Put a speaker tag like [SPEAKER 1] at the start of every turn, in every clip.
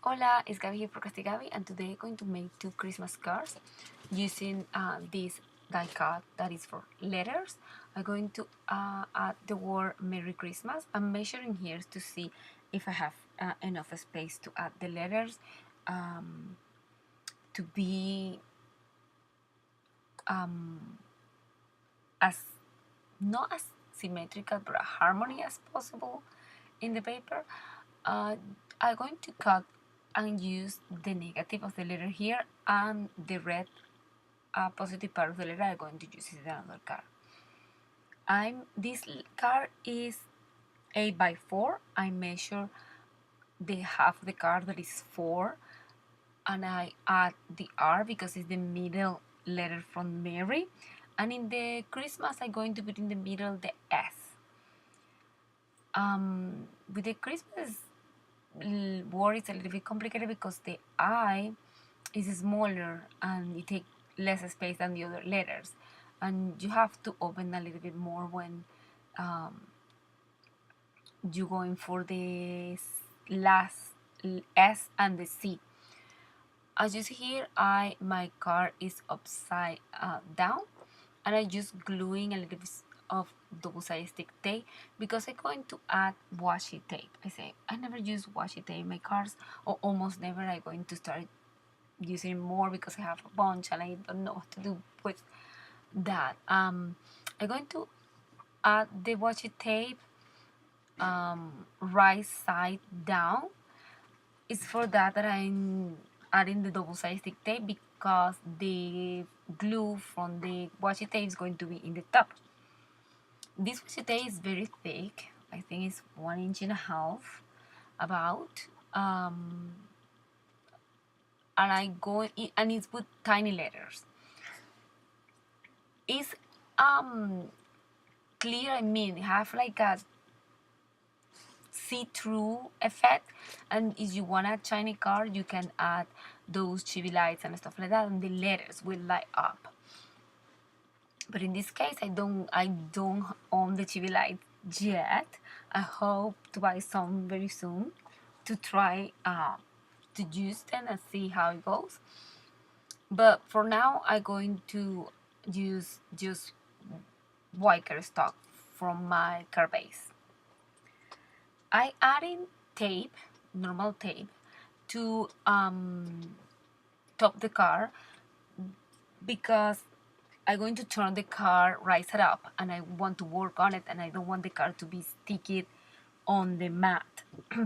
[SPEAKER 1] Hola, it's Gabby here for Crafty Gabby, and today I'm going to make two Christmas cards using this die cut that is for letters. I'm going to add the word Merry Christmas. I'm measuring here to see if I have enough space to add the letters to be as not as symmetrical but harmony as possible in the paper. I'm going to cut and use the negative of the letter here, and the red positive part of the letter I'm going to use in another card. This card is 8 by 4. I measure the half of the card that is 4, and I add the R because it's the middle letter from Mary, and in the Christmas I'm going to put in the middle the S. With the Christmas word it's a little bit complicated because the I is smaller and it takes less space than the other letters, and you have to open a little bit more when you're going for the last S and the C. As you see here, my card is upside down, and I just gluing a little bit of double-sided stick tape because I'm going to add washi tape. I never use washi tape in my cards, or almost never. I'm going to start using more because I have a bunch and I don't know what to do with that. I'm going to add the washi tape right side down. It's for that I'm adding the double-sided stick tape because the glue from the washi tape is going to be in the top. This washi tape is very thick. I think it's 1.5 inches about. And I go in, and it's with tiny letters. It's clear. I mean, have like a see-through effect, and if you want a shiny card you can add those chibi lights and stuff like that, and the letters will light up. But in this case I don't own the chibi light yet. I hope to buy some very soon to try to use them and see how it goes. But for now I'm going to use just white cardstock from my card base. I adding tape, normal tape, to top the card because I'm going to turn the card right side up and I want to work on it, and I don't want the card to be sticky on the mat.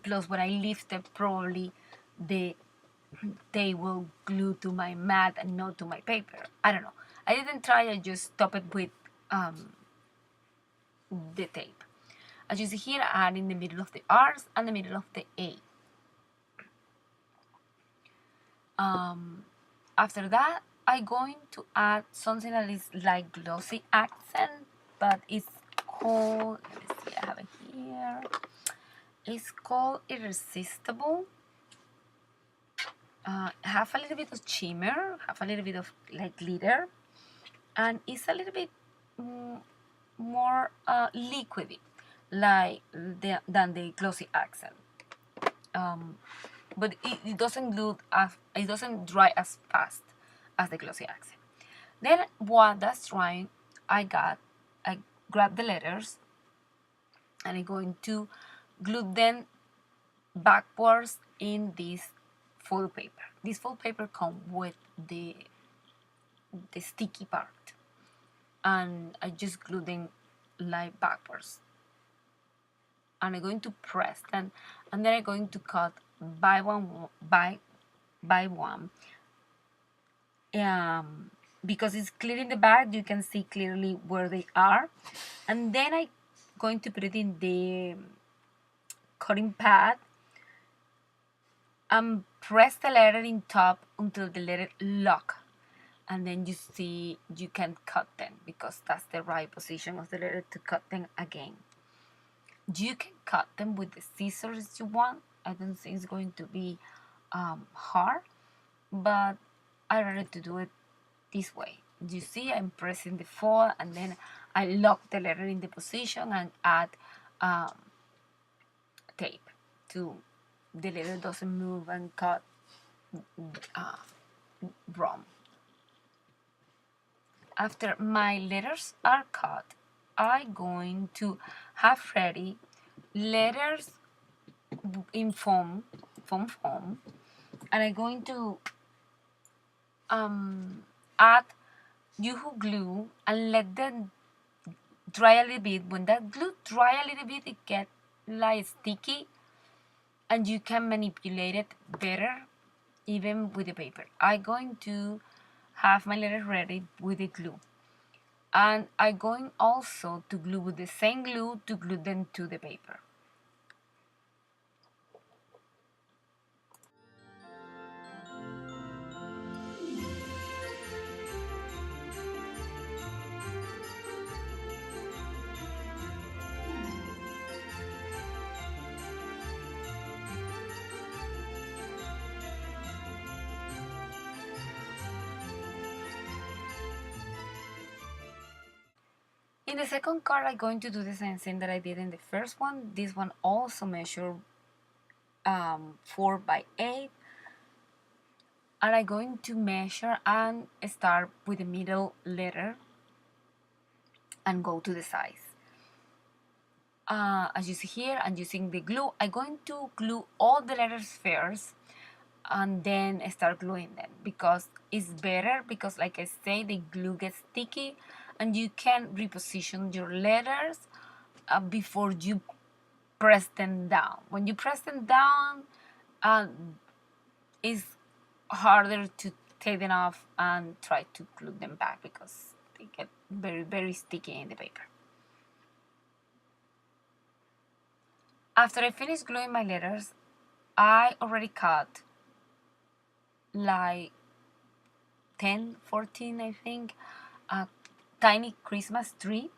[SPEAKER 1] Plus when I lift it, probably the tape will glue to my mat and not to my paper. I don't know. I didn't try, I just top it with the tape. As you see here, I add in the middle of the R's and the middle of the A. After that, I'm going to add something that is like glossy accent, but it's called, let me see, I have it here. It's called Irresistible. Have a little bit of shimmer, have a little bit of like glitter, and it's a little bit more liquidy than the glossy accent, but it doesn't dry as fast as the glossy accent. Then while that's drying, I grab the letters and I'm going to glue them backwards in this foil paper. This foil paper comes with the sticky part, and I just glue them like backwards, and I'm going to press them, and then I'm going to cut by one because it's clear in the back, you can see clearly where they are, and then I'm going to put it in the cutting pad and press the letter in top until the letter lock, and then you see you can cut them because that's the right position of the letter to cut them again. You can cut them with the scissors you want. I don't think it's going to be hard, but I rather to do it this way. You see, I'm pressing the foil and then I lock the letter in the position and add tape to the letter doesn't move and cut wrong. After my letters are cut, I'm going to have ready letters in foam, and I'm going to add Yoo-hoo glue and let them dry a little bit. When that glue dry a little bit, it gets like sticky, and you can manipulate it better even with the paper. I'm going to have my letter ready with the glue, and I'm going also to glue with the same glue to glue them to the paper. In the second card, I'm going to do the same thing that I did in the first one. This one also measure 4 by 8, and I'm going to measure and start with the middle letter and go to the size. As you see here, I'm using the glue. I'm going to glue all the letters first and then start gluing them, because it's better, because like I say, the glue gets sticky and you can reposition your letters before you press them down. When you press them down, it's harder to take them off and try to glue them back, because they get very, very sticky in the paper. After I finish gluing my letters, I already cut like 10, 14, I think, a tiny Christmas tree.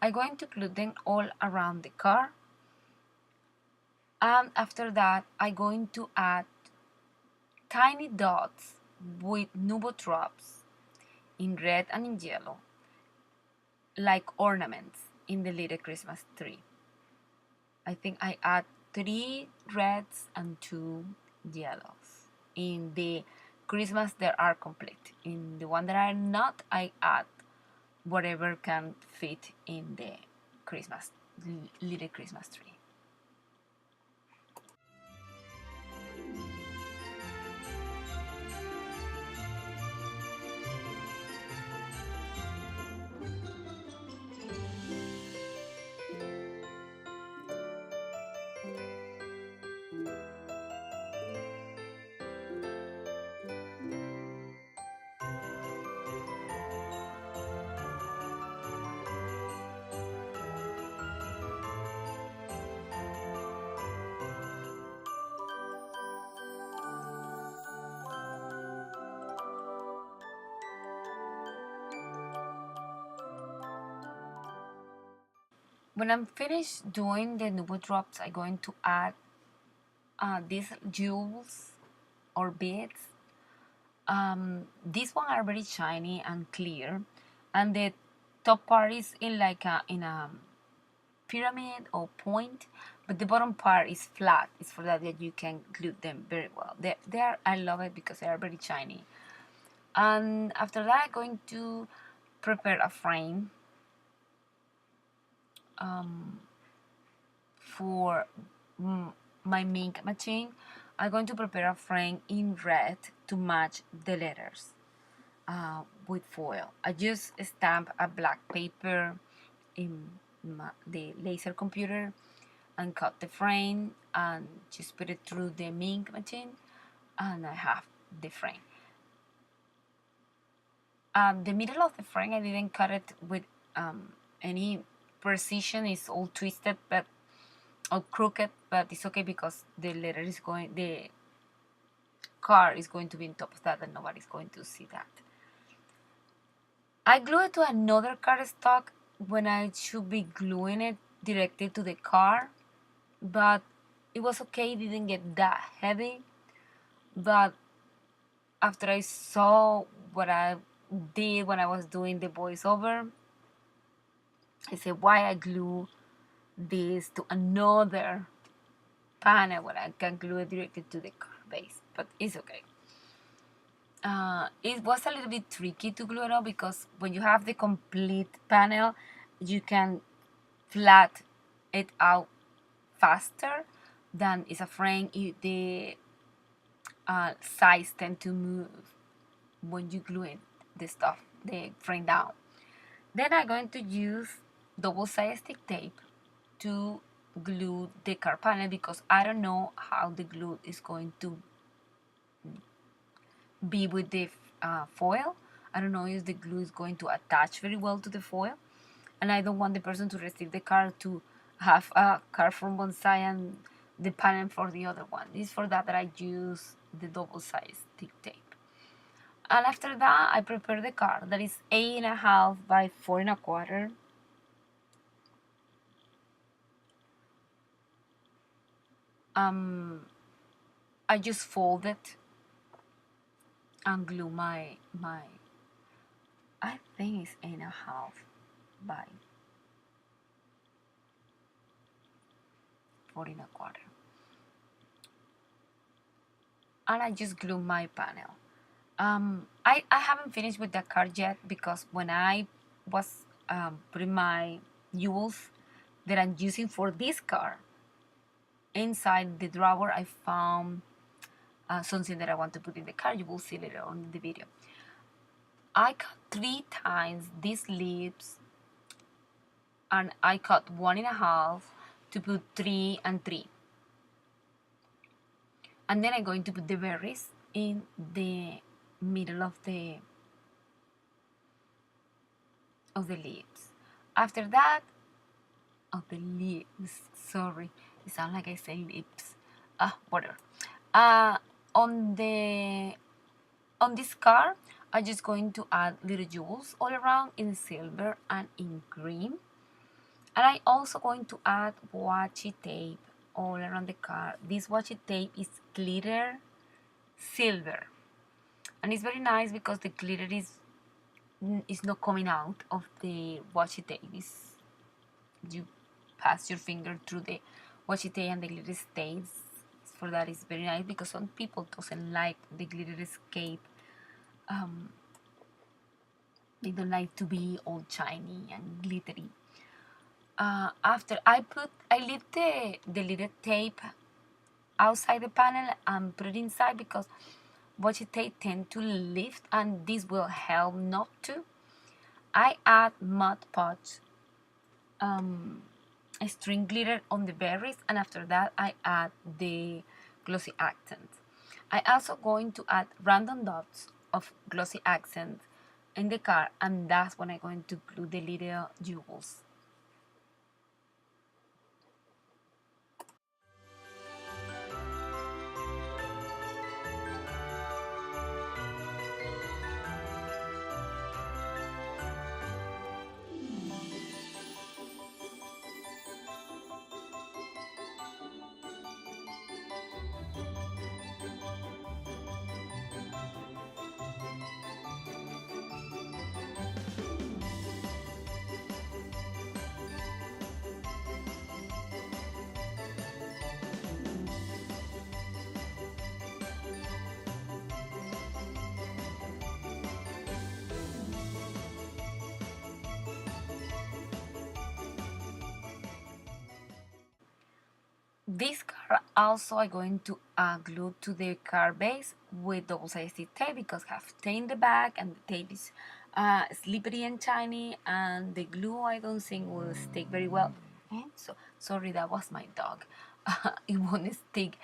[SPEAKER 1] I'm going to glue them all around the car. And after that, I'm going to add tiny dots with nubo drops in red and in yellow, like ornaments in the little Christmas tree. I think I add 3 reds and 2 yellows. In the Christmas that are complete. In the one that are not, I add whatever can fit in the Christmas, little Christmas tree. When I'm finished doing the nubo drops, I'm going to add these jewels or beads. These ones are very shiny and clear, and the top part is in like a pyramid or point, but the bottom part is flat. It's for that you can glue them very well. They are, I love it because they are very shiny. And after that, I'm going to prepare a frame for my ink machine. I'm going to prepare a frame in red to match the letters with foil. I just stamp a black paper in the laser computer and cut the frame and just put it through the ink machine, and I have the frame. The middle of the frame, I didn't cut it with any precision. It's all twisted but or crooked, but it's okay because the car is going to be on top of that and nobody's going to see that. I glue it to another cardstock when I should be gluing it directly to the car, but it was okay, it didn't get that heavy. But after I saw what I did when I was doing the voiceover, I said, why I glue this to another panel where I can glue it directly to the car base, but it's okay. It was a little bit tricky to glue it on because when you have the complete panel, you can flat it out faster than is a frame. The sides tend to move when you glue it, the frame down. Then I'm going to use double-sided stick tape to glue the car panel because I don't know how the glue is going to be with the foil. I don't know if the glue is going to attach very well to the foil, and I don't want the person to receive the car to have a car from one side and the panel for the other one. It's for that I use the double-sided stick tape. And after that, I prepare the car that is 8.5 by 4.25. I just fold it and glue my I think it's 8.5 by 4.25. And I just glue my panel. I haven't finished with the car yet because when I was putting my jewels that I'm using for this car inside the drawer, I found something that I want to put in the car. You will see later on in the video. I cut 3 times these leaves, and I cut 1.5 to put 3 and 3. And then I'm going to put the berries in the middle of the leaves. After that, the leaves, sorry, it sounds like I say lips. Whatever. On this card, I'm just going to add little jewels all around in silver and in green. And I'm also going to add washi tape all around the card. This washi tape is glitter silver. And it's very nice because the glitter is not coming out of the washi tape. You pass your finger through the washi tape and the glitter stays. For that, it's very nice because some people doesn't like the glitter escape. They don't like to be all shiny and glittery. After I leave the glitter tape outside the panel and put it inside because washi tape tend to lift and this will help not to. I add Mod Podge string glitter on the berries, and after that I add the glossy accent. I also going to add random dots of glossy accent in the card, and that's when I'm going to glue the little jewels. This card also I'm going to glue to the card base with double-sided tape because I have tape in the back and the tape is slippery and shiny, and the glue I don't think will stick very well. So sorry, that was my dog. It won't stick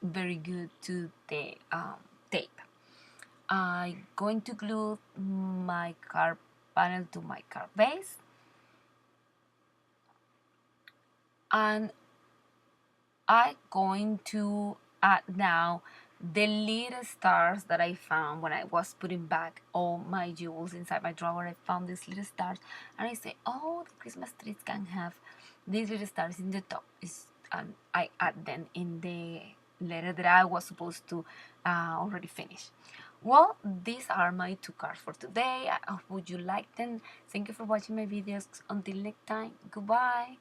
[SPEAKER 1] very good to the tape. I'm going to glue my card panel to my card base, and I'm going to add now the little stars that I found when I was putting back all my jewels inside my drawer. I found these little stars and I say, oh, the Christmas trees can have these little stars in the top. I add them in the letter that I was supposed to already finish. Well, these are my 2 cards for today. I hope you like them. Thank you for watching my videos. Until next time, goodbye.